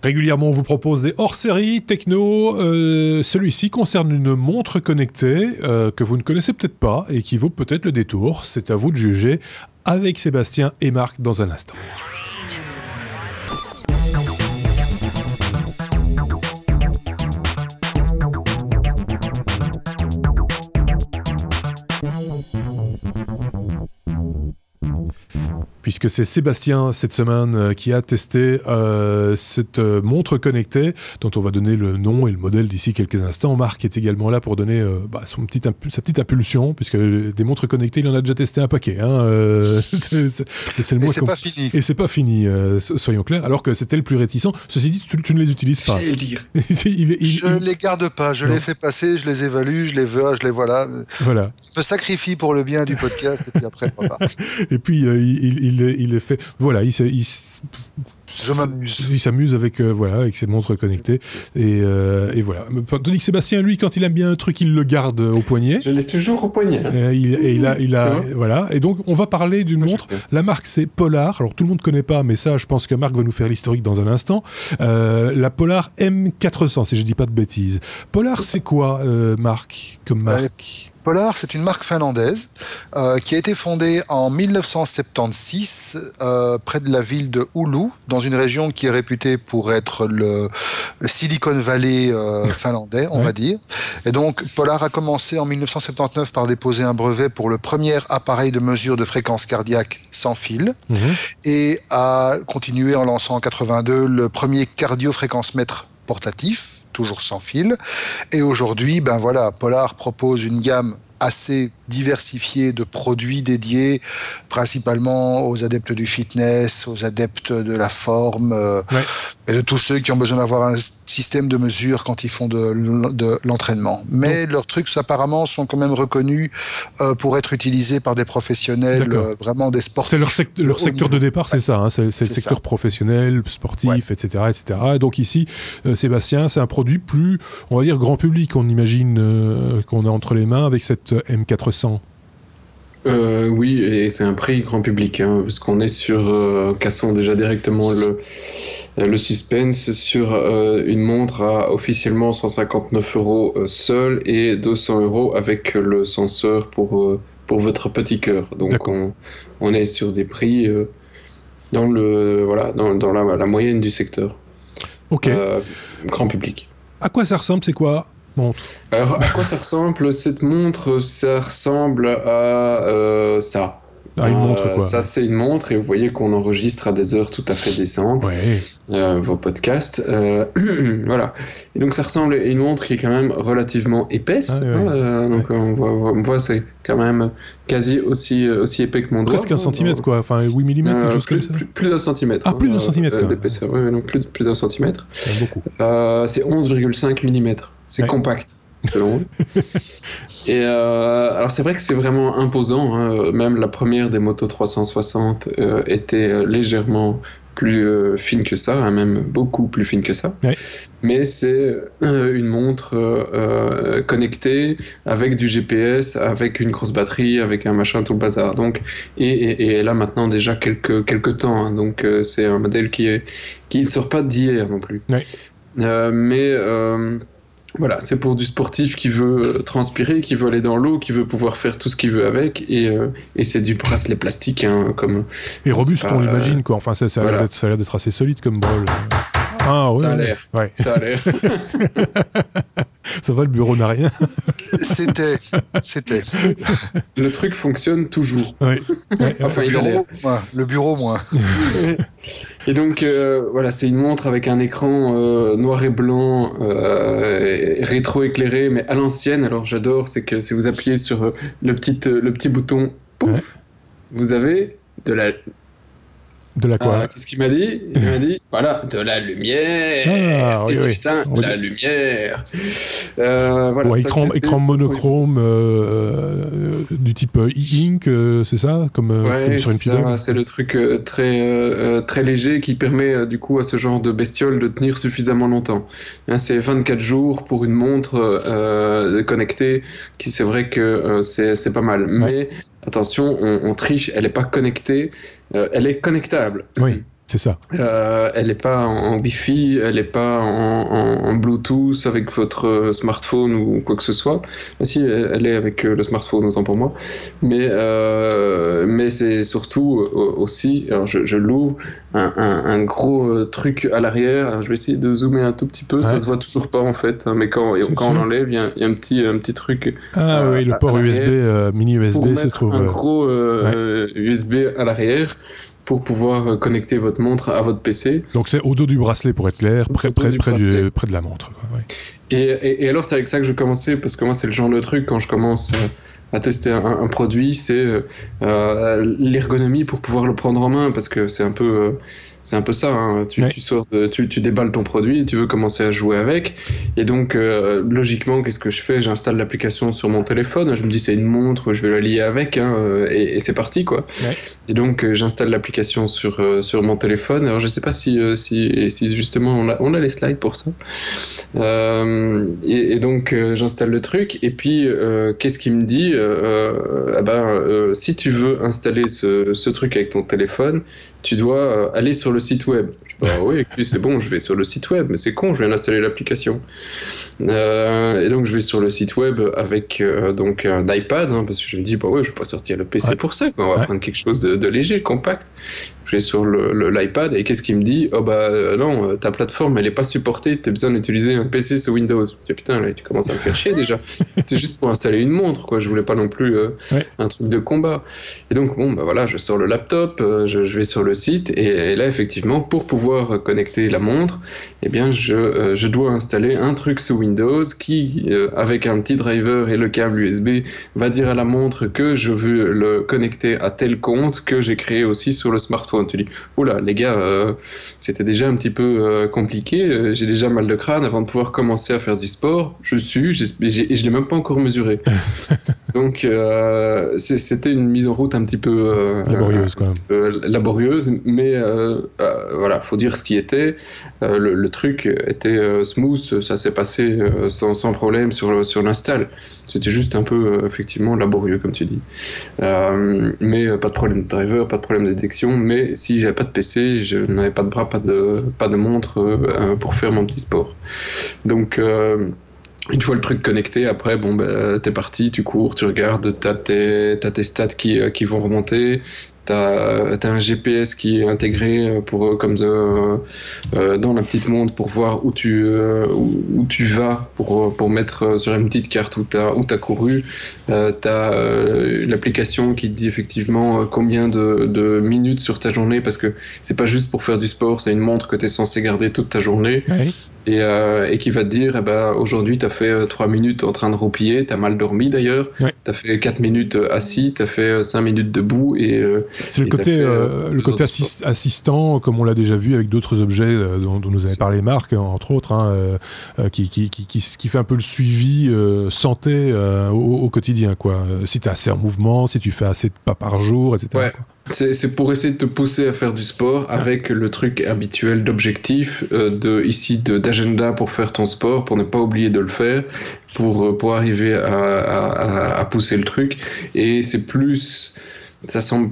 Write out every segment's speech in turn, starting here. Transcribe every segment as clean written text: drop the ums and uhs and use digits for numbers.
Régulièrement, on vous propose des hors-séries techno. Celui-ci concerne une montre connectée que vous ne connaissez peut-être pas et qui vaut peut-être le détour. C'est à vous de juger avec Sébastien et Marc dans un instant. Puisque c'est Sébastien cette semaine qui a testé cette montre connectée dont on va donner le nom et le modèle d'ici quelques instants. Marc est également là pour donner sa petite impulsion, puisque des montres connectées, il en a déjà testé un paquet. C'est le mot. Et c'est pas fini. Et c'est pas fini, soyons clairs, alors que c'était le plus réticent. Ceci dit, tu ne les utilises pas. J'allais le dire. Je les garde pas, je les fais passer, je les évalue, je les vois. Voilà. Je me sacrifie pour le bien du podcast et puis après on repart. Et puis il fait, voilà, Je m'amuse. Il s'amuse avec avec ses montres connectées et voilà. Tandis que Sébastien, lui, quand il aime bien un truc, il le garde au poignet. Je l'ai toujours au poignet. Il a voilà. Et donc on va parler d'une montre. La marque c'est Polar. Alors tout le monde connaît pas, mais ça, je pense que Marc va nous faire l'historique dans un instant. La Polar M400, si je dis pas de bêtises. Polar, c'est quoi, Marc, comme marque? Polar, c'est une marque finlandaise qui a été fondée en 1976 près de la ville de Oulu, dans une région qui est réputée pour être le Silicon Valley finlandais, on va dire. Et donc, Polar a commencé en 1979 par déposer un brevet pour le premier appareil de mesure de fréquence cardiaque sans fil et a continué en lançant en 82 le premier cardiofréquence-mètre portatif, toujours sans fil. Et aujourd'hui, Polar propose une gamme assez diversifiée de produits dédiés principalement aux adeptes du fitness, aux adeptes de la forme et de tous ceux qui ont besoin d'avoir un système de mesure quand ils font de l'entraînement. Mais leurs trucs apparemment sont quand même reconnus pour être utilisés par des professionnels, vraiment des sportifs. C'est leur secteur de départ, c'est ça, c'est le secteur professionnel, sportif, etc., etc. Et donc ici, Sébastien, c'est un produit plus, on va dire, grand public, on imagine qu'on a entre les mains avec cette M400. Oui, et c'est un prix grand public, parce qu'on est sur, cassons déjà directement le suspense, sur une montre à officiellement 159 € seul et 200 € avec le senseur pour votre petit cœur. Donc on est sur des prix dans la moyenne du secteur. Ok. Grand public. À quoi ça ressemble, c'est quoi? Montre. Alors, à quoi ça ressemble cette montre? Ça ressemble à ça. Une montre, quoi. Ça, c'est une montre, et vous voyez qu'on enregistre à des heures tout à fait décentes vos podcasts. Voilà. Et donc, ça ressemble à une montre qui est quand même relativement épaisse. Donc, on voit, c'est quand même quasi aussi épais que mon doigt. Presque un centimètre, quoi. Enfin, 8 mm, quelque chose comme ça. Plus d'un centimètre. Ah, plus d'un centimètre, d'épaisseur. Oui, donc plus d'un centimètre. C'est beaucoup. C'est 11,5 mm. C'est compact, selon eux. Et alors c'est vrai que c'est vraiment imposant, même la première des Moto 360 était légèrement plus fine que ça, même beaucoup plus fine que ça. Mais c'est une montre connectée avec du GPS, avec une grosse batterie, avec un machin, tout le bazar. Donc, et elle a maintenant déjà quelques temps, donc c'est un modèle qui ne sort pas d'hier non plus. Mais voilà, c'est pour du sportif qui veut transpirer, qui veut aller dans l'eau, qui veut pouvoir faire tout ce qu'il veut avec, et c'est du bracelet plastique, comme. Et robuste, on l'imagine, quoi. Enfin, ça a l'air d'être assez solide comme bol. Ah, ça a l'air. Ça a l'air. Ça va, le bureau n'a rien. C'était. Le truc fonctionne toujours. Enfin, le bureau, moins. Et donc, voilà, c'est une montre avec un écran noir et blanc, rétro-éclairé, mais à l'ancienne. Alors, j'adore, c'est que si vous appuyez sur le petit bouton, pouf, vous avez de la... De la quoi? Qu'est-ce qu'il m'a dit? Il m'a dit, voilà, de la lumière. Putain, la lumière. Voilà, écran monochrome du type e-ink, c'est ça, comme sur une pile. C'est le truc très léger qui permet du coup à ce genre de bestiole de tenir suffisamment longtemps. C'est 24 jours pour une montre connectée, qui c'est vrai que c'est pas mal. Mais attention, on triche, elle n'est pas connectée. Elle est connectable. Oui. C'est ça. Elle n'est pas en Wi-Fi, elle n'est pas en Bluetooth avec votre smartphone ou quoi que ce soit. Ah, si, elle est avec le smartphone, autant pour moi. Mais c'est surtout aussi, alors je l'ouvre, un gros truc à l'arrière. Alors, je vais essayer de zoomer un tout petit peu, ça se voit toujours pas en fait, hein, mais quand on enlève, il y a un petit truc. Oui, le port USB, mini USB se trouve. Un gros USB à l'arrière, pour pouvoir connecter votre montre à votre PC. Donc c'est au dos du bracelet pour être clair, près de la montre. Quoi, ouais. Et alors c'est avec ça que je commençais, parce que moi c'est le genre de truc, quand je commence à tester un produit, c'est l'ergonomie pour pouvoir le prendre en main, parce que c'est un peu ça, hein. Tu déballes ton produit, tu veux commencer à jouer avec, et donc logiquement, qu'est-ce que je fais? J'installe l'application sur mon téléphone, je me dis c'est une montre, je vais la lier avec, hein, et c'est parti, quoi. Ouais. Et donc j'installe l'application sur mon téléphone. Alors je sais pas si justement on a les slides pour ça. Et donc j'installe le truc, et puis qu'est-ce qu'il me dit? Si tu veux installer ce truc avec ton téléphone, tu dois aller sur le site web. Je dis, oui, c'est bon, je vais sur le site web, mais c'est con, je viens d'installer l'application. Et donc je vais sur le site web avec donc un iPad, hein, parce que je me dis, je vais pas sortir le PC pour ça, quoi. On va prendre quelque chose de léger, compact. Je vais sur l'iPad, et qu'est-ce qu'il me dit? Non, ta plateforme elle est pas supportée, tu as besoin d'utiliser un PC sous Windows. Je dis, putain, là tu commences à me faire chier déjà. C'était juste pour installer une montre, quoi. Je voulais pas non plus un truc de combat. Et donc je sors le laptop, je vais sur le site, et là effectivement, pour pouvoir connecter la montre, eh bien je dois installer un truc sous Windows qui, avec un petit driver et le câble USB, va dire à la montre que je veux le connecter à tel compte que j'ai créé aussi sur le smartphone. Tu dis, oula, les gars, c'était déjà un petit peu compliqué, j'ai déjà mal de crâne avant de pouvoir commencer à faire du sport. Je l'ai même pas encore mesuré. Donc c'était une mise en route un petit peu laborieuse, mais voilà, faut dire ce qui était. Le truc était smooth, ça s'est passé sans problème sur l'install. C'était juste un peu effectivement laborieux, comme tu dis, mais pas de problème de driver, pas de problème de détection. Mais si j'avais pas de PC, je n'avais pas de bras, pas de montre pour faire mon petit sport. Donc une fois le truc connecté, après, t'es parti, tu cours, tu regardes, t'as tes stats qui vont remonter, t'as un GPS qui est intégré dans la petite montre pour voir où tu vas, pour mettre sur une petite carte où t'as couru. T'as l'application qui te dit effectivement combien de minutes sur ta journée, parce que c'est pas juste pour faire du sport, c'est une montre que t'es censé garder toute ta journée. Oui. Et qui va te dire, aujourd'hui t'as fait 3 minutes en train de roupiller, t'as mal dormi d'ailleurs, t'as fait 4 minutes assis, t'as fait 5 minutes debout, et c'est le côté assistant, comme on l'a déjà vu avec d'autres objets dont nous avait parlé Marc, entre autres, hein, qui fait un peu le suivi santé au quotidien, quoi. Si tu es assez en mouvement, si tu fais assez de pas par jour, etc. Ouais. Quoi. C'est pour essayer de te pousser à faire du sport avec le truc habituel d'objectif, d'agenda pour faire ton sport, pour ne pas oublier de le faire, pour arriver à pousser le truc. Et c'est plus... ça semble,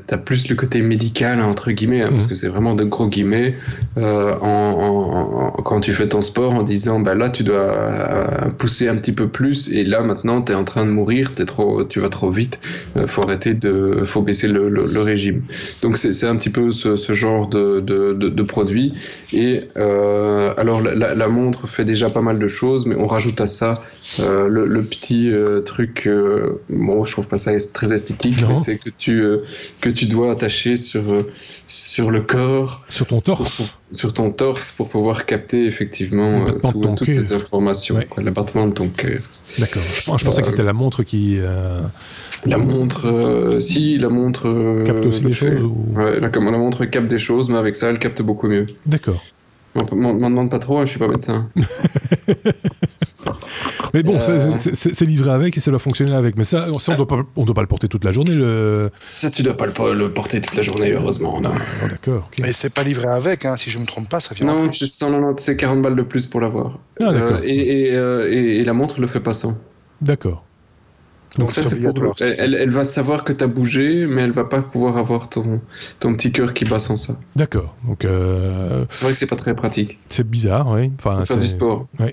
t'as plus le côté médical entre guillemets, parce que c'est vraiment de gros guillemets quand tu fais ton sport, en disant là tu dois pousser un petit peu plus, et là maintenant t'es en train de mourir, tu vas trop vite, faut baisser le régime. Donc c'est un petit peu ce genre de produit. Et alors la montre fait déjà pas mal de choses, mais on rajoute à ça le petit truc, je trouve pas ça très esthétique, mais c'est que tu dois attacher sur le corps, sur ton torse, sur ton torse, pour pouvoir capter effectivement toutes les informations, le battement de ton cœur. D'accord. Je pensais que c'était la montre qui. La montre, la montre capte aussi les choses. Ouais, la montre capte des choses, mais avec ça, elle capte beaucoup mieux. D'accord. M'en demande pas trop, hein, je suis pas médecin. Mais bon, c'est livré avec et ça doit fonctionner avec. Mais ça on doit pas le porter toute la journée. Ça, tu dois pas le porter toute la journée, heureusement. Non. D'accord. Okay. Mais c'est pas livré avec, hein, si je me trompe pas, ça vient en plus. Non, c'est 40 balles de plus pour l'avoir. Ah, d'accord. Et la montre le fait pas sans. D'accord. Donc ça, c'est pour... Elle va savoir que tu as bougé, mais elle va pas pouvoir avoir ton petit cœur qui bat sans ça. D'accord. Donc, c'est vrai que c'est pas très pratique. C'est bizarre, oui. Enfin, pour faire du sport. Oui.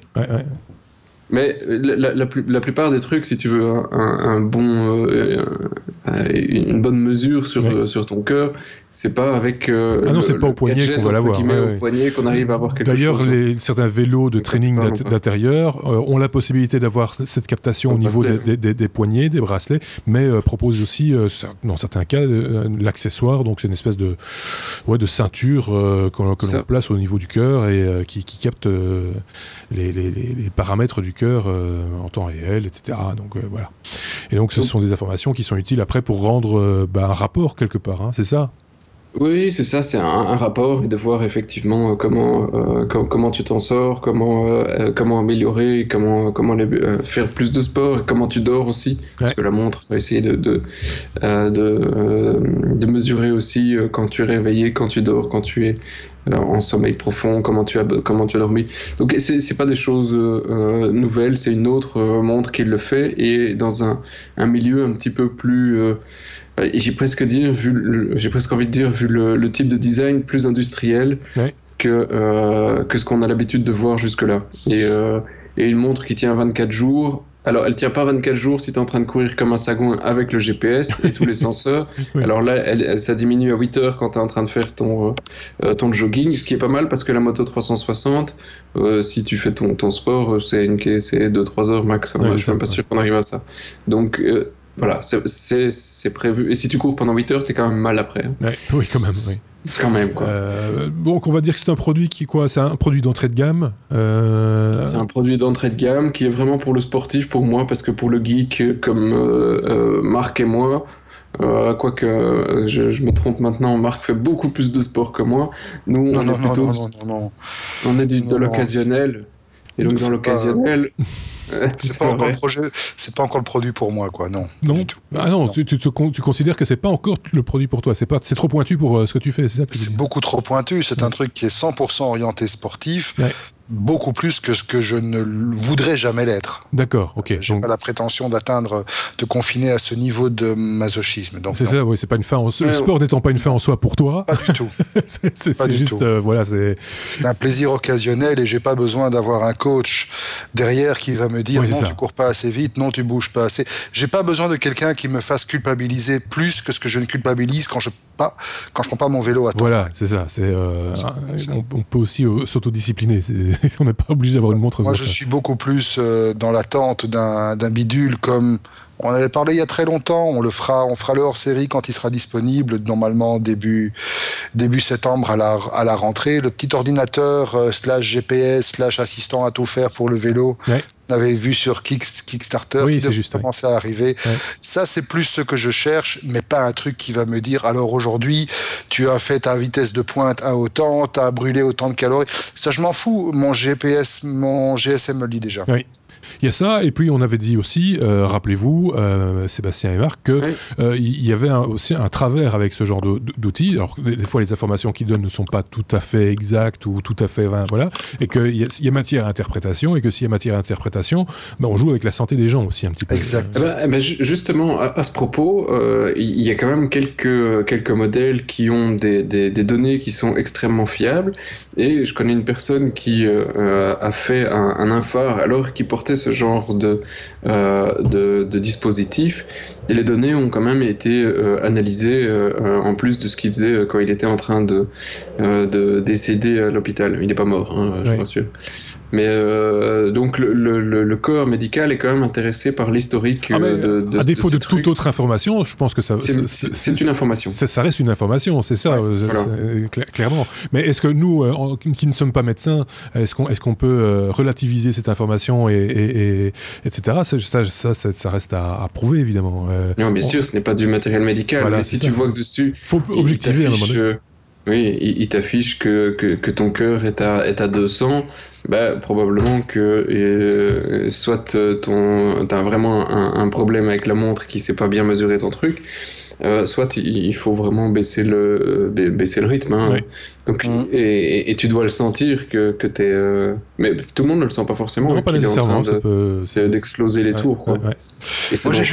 Mais la plupart des trucs, si tu veux une bonne mesure sur ton cœur, c'est pas avec non, c'est pas au poignet qu'on va l'avoir. Au poignet qu'on arrive à avoir quelque chose. D'ailleurs, certains vélos de training d'intérieur ont la possibilité d'avoir cette captation au niveau des poignets, des bracelets, mais proposent aussi, dans certains cas, l'accessoire. Donc c'est une espèce de ceinture que l'on place au niveau du cœur et qui capte les paramètres du cœur en temps réel, etc. Donc voilà. Et donc ce sont des informations qui sont utiles après pour rendre un rapport quelque part, hein, c'est ça? Oui, c'est ça, c'est un rapport et de voir effectivement comment tu t'en sors, comment améliorer, comment faire plus de sport, et comment tu dors aussi, parce que la montre va essayer de mesurer aussi quand tu es réveillé, quand tu dors, quand tu es en sommeil profond, comment tu as dormi. Donc c'est pas des choses nouvelles, c'est une autre montre qui le fait et dans un milieu un petit peu plus j'ai presque envie de dire, vu le type de design plus industriel que ce qu'on a l'habitude de voir jusque-là. Et une montre qui tient 24 jours, alors elle tient pas 24 jours si tu es en train de courir comme un sagouin avec le GPS et tous les senseurs. Alors là, ça diminue à 8 heures quand tu es en train de faire ton jogging, ce qui est pas mal parce que la Moto 360, si tu fais ton sport, c'est 2-3 heures max. Hein. Je suis même pas sûr qu'on arrive à ça. Donc... voilà, c'est prévu. Et si tu cours pendant 8 heures, t'es quand même mal après. Hein. Oui, quand même, oui. Quand même, quoi. Donc, on va dire que c'est un produit c'est un produit d'entrée de gamme. C'est un produit d'entrée de gamme qui est vraiment pour le sportif, pour moi, parce que pour le geek, comme Marc et moi, quoique je me trompe maintenant, Marc fait beaucoup plus de sport que moi. Nous, on est de l'occasionnel. Et donc, dans l'occasionnel... C'est pas encore le produit pour moi, quoi. Non. Ah non, tu considères que c'est pas encore le produit pour toi. C'est trop pointu pour ce que tu fais, c'est ça? C'est beaucoup trop pointu. C'est un truc qui est 100% orienté sportif. Beaucoup plus que ce que je ne voudrais jamais l'être. D'accord, ok. J'ai pas la prétention de confiner à ce niveau de masochisme. Donc, c'est ça, oui, c'est pas une fin. Le sport n'étant pas une fin en soi pour toi. Pas du tout. c'est juste, voilà, c'est un plaisir occasionnel et j'ai pas besoin d'avoir un coach derrière qui va me dire non, tu cours pas assez vite, non, tu bouges pas assez. J'ai pas besoin de quelqu'un qui me fasse culpabiliser plus que ce que je ne culpabilise quand je prends pas mon vélo à temps. Voilà, c'est ça. On peut aussi s'autodiscipliner. On n'est pas obligé d'avoir une montre. Moi, je suis beaucoup plus dans l'attente d'un bidule comme on avait parlé il y a très longtemps. On fera le hors-série quand il sera disponible, normalement début septembre à la rentrée. Le petit ordinateur /GPS /assistant à tout faire pour le vélo. On avait vu sur Kickstarter qui devait commencer à arriver. Ça, c'est plus ce que je cherche, mais pas un truc qui va me dire alors aujourd'hui, tu as fait ta vitesse de pointe à autant, tu as brûlé autant de calories. Ça, je m'en fous. Mon GSM me le dit déjà. Oui. Il y a ça, et puis on avait dit aussi, rappelez-vous, Sébastien et Marc, qu'il y avait aussi un travers avec ce genre d'outils. Alors, des fois, les informations qu'ils donnent ne sont pas tout à fait exactes ou tout à fait... voilà, et qu'il y a matière à interprétation, et que s'il y a matière à interprétation, on joue avec la santé des gens aussi un petit peu. Exact. Justement, à ce propos, il y a quand même quelques modèles qui ont des données qui sont extrêmement fiables, et je connais une personne qui a fait un infar alors qu'il portait ce genre de dispositif, et les données ont quand même été analysées en plus de ce qu'il faisait quand il était en train de décéder à l'hôpital. Il n'est pas mort, hein, je suis sûr. Mais donc le corps médical est quand même intéressé par l'historique à défaut de toute autre information, je pense que ça c'est une information. Ça reste une information, c'est ça, clairement. Mais est-ce que nous, qui ne sommes pas médecins, est-ce qu'on peut relativiser cette information et etc. Ça reste à prouver, évidemment. Non, bien sûr, ce n'est pas du matériel médical, mais si tu vois que dessus... Faut objectiver à un moment donné. Oui, il t'affiche que ton cœur est à 200, probablement que soit t'as vraiment un problème avec la montre qui sait pas bien mesurer ton truc, soit il faut vraiment baisser le rythme. Hein. Oui. Donc, et tu dois le sentir que t'es... Mais tout le monde ne le sent pas forcément. Non, pas nécessairement. D'exploser les tours. Quoi. Moi, j'ai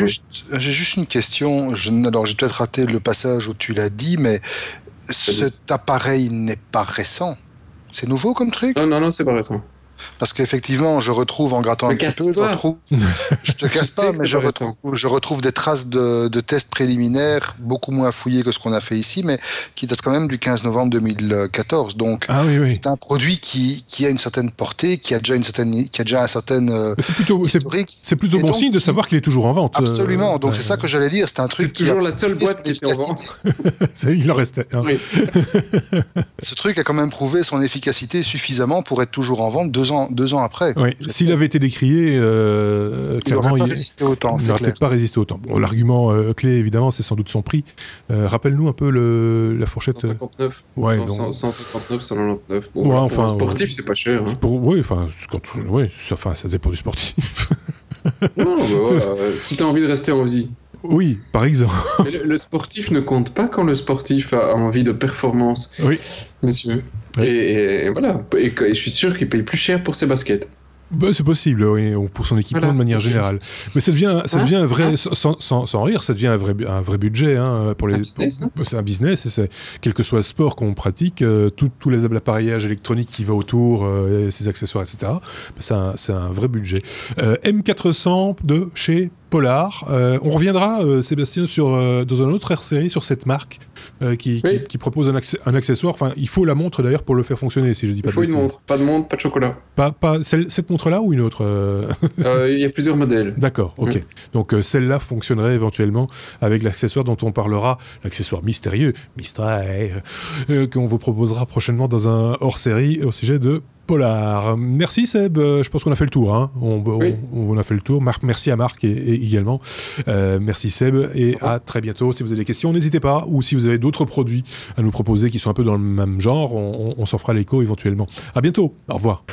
juste une question. Alors, j'ai peut-être raté le passage où tu l'as dit, mais cet appareil n'est pas récent. C'est nouveau comme truc? Non, c'est pas récent. Parce qu'effectivement, je retrouve, en grattant un petit peu, je te casse pas, mais je retrouve des traces de tests préliminaires beaucoup moins fouillés que ce qu'on a fait ici, mais qui datent quand même du 15 novembre 2014. Donc, c'est un produit qui a une certaine portée, qui a déjà un certain historique. C'est plutôt bon signe de savoir qu'il est toujours en vente. Absolument. Donc, c'est ça que j'allais dire. C'est un truc. C'est toujours la seule boîte qui était en vente. Il en restait. Hein. Oui. Ce truc a quand même prouvé son efficacité suffisamment pour être toujours en vente 2 ans après. Oui. S'il avait été décrié, il n'aurait pas résisté autant. Il n'aurait peut-être pas résisté autant. Bon, l'argument clé, évidemment, c'est sans doute son prix. Rappelle-nous un peu la fourchette. 159. Ouais, 159, 199. Bon, ouais, pour un sportif, c'est pas cher. Hein. Oui, ça dépend du sportif. Non, voilà. Si tu as envie de rester en vie. Oui, par exemple. Mais le sportif ne compte pas quand le sportif a envie de performance. Oui. Monsieur. Oui. Et voilà. Et je suis sûr qu'il paye plus cher pour ses baskets. Bah, c'est possible, oui, pour son équipement de manière générale. Mais ça devient un vrai, sans rire, ça devient un vrai budget pour les. C'est un business, et c'est quel que soit le sport qu'on pratique, tous les appareillages électroniques qui va autour, ses accessoires, etc. C'est un vrai budget. M400 de chez Polar. On reviendra, Sébastien, dans une autre série sur cette marque qui propose un accessoire. Enfin, il faut la montre d'ailleurs pour le faire fonctionner, si je dis pas de bêtises. Il faut une montre, pas de montre, pas de chocolat. Pas cette montre-là ou une autre Il y a plusieurs modèles. D'accord, ok. Donc celle-là fonctionnerait éventuellement avec l'accessoire dont on parlera, l'accessoire mystérieux, qu'on vous proposera prochainement dans un hors-série au sujet de Polar. Merci Seb, je pense qu'on a fait le tour. Hein. On a fait le tour. Merci à Marc et également. Merci Seb et à très bientôt. Si vous avez des questions, n'hésitez pas. Ou si vous avez d'autres produits à nous proposer qui sont un peu dans le même genre, on s'en fera l'écho éventuellement. À bientôt. Au revoir.